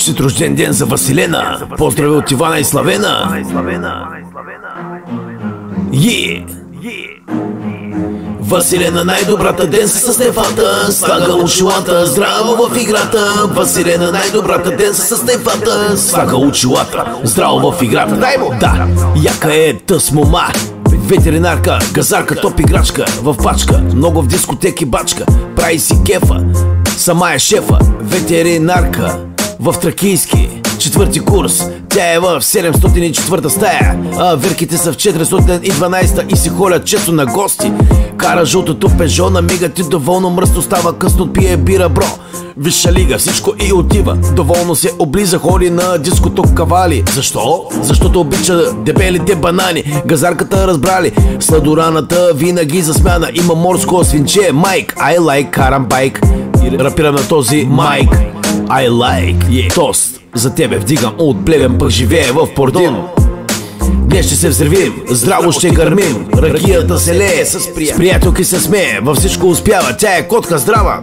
Честит рожден ден за Василена. Поздрави от Ивана и Славена. Василена най-добрата, ден с Стефата. Слага очилата, здраво в играта. Василена най-добрата, ден с Стефата. Слага очилата, здраво в играта. Дай му! Да, яка е тъс мома. Ветеринарка, газарка, топ играчка. В пачка, много в дискотеки бачка. Прави си кефа, сама е шефа. Ветеринарка в Тракийски, четвърти курс. Тя е в 704 стая, а верките са в 412 и се холят често на гости. Кара жълтото пежо, намига ти доволно, мръсно става късно, пие бира, бро. Висша лига, всичко и отива. Доволно се облиза, ходи на диското кавали. Защо? Защото обича дебелите банани. Газарката разбрали, сладораната винаги засмяна. Има морско свинче, Майк. I like, карам байк. И рапирам на този Майк. I like, тост за тебе вдигам от плевен, пък живее в Пордин. Днес ще се взривим, здраво ще гърмим. Ракията се лее, с приятелки се смее. Във всичко успява, тя е котка здрава.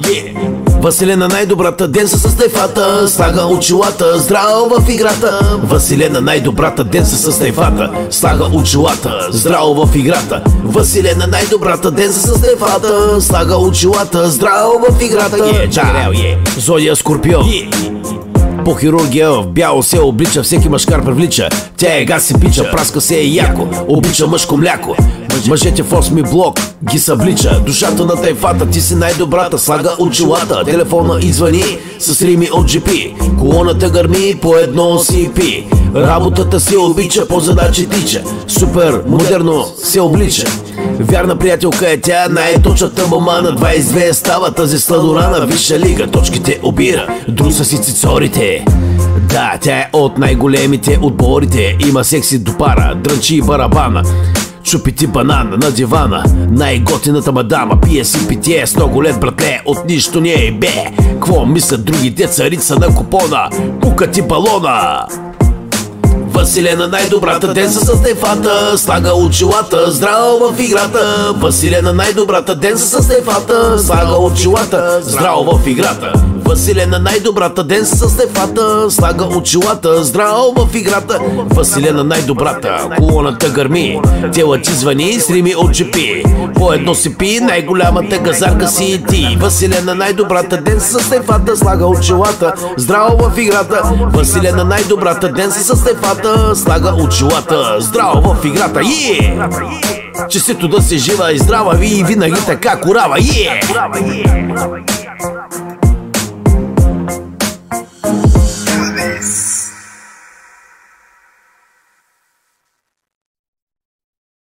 Василена най-добрата, ден с Стефата. Слага очилата, здраво в играта. Василена най-добрата, ден с Стефата. Слага очилата, здраво в играта. Василена най-добрата, ден с Стефата. Слага очилата, здраво в играта. Зодия Скорпион. По хирургия в бяло се облича, всеки мъжкар привлича. Тя е газ и пича, праска се е яко, обича мъжко мляко. Мъжете в 8 блок ги съблича. Душата на тайфата, ти си най-добрата. Слага очилата, телефона извъни с рими от GP. Колоната гърми, по едно си пи. Работата си обича, по задачи тича. Супер модерно се облича. Вярна приятелка е тя, най-точната мама на 22 става. Тази сладорана, висша лига, точките обира, друса си цицорите. Да, тя е от най-големите отборите. Има секси до пара, дрънчи и барабана. Чупи ти банана на дивана. Най-готината мадама, пие си питие с много лет, братле, от нищо не е бе. Кво мислят другите, царица на купона, пука ти балона. Василена най-добрата, ден с Стефата. Слага очилата, здраво в играта. Василена най-добрата, ден с Стефата. Слага очилата, здраво в играта. Василена най-добрата, ден с Стефата. Слага очилата, здраво в играта. Василена най-добрата, колоната гърми, тела ти звъни с рими от GP. По едно си пи, най-голямата газарка си и ти. Василена най-добрата, ден с Стефата. Слага очилата, здраво в играта. Василена най-добрата, ден с Стефата. Слага очилата, здраво в играта. Честито да си жива и здрава, ви и винаги така корава.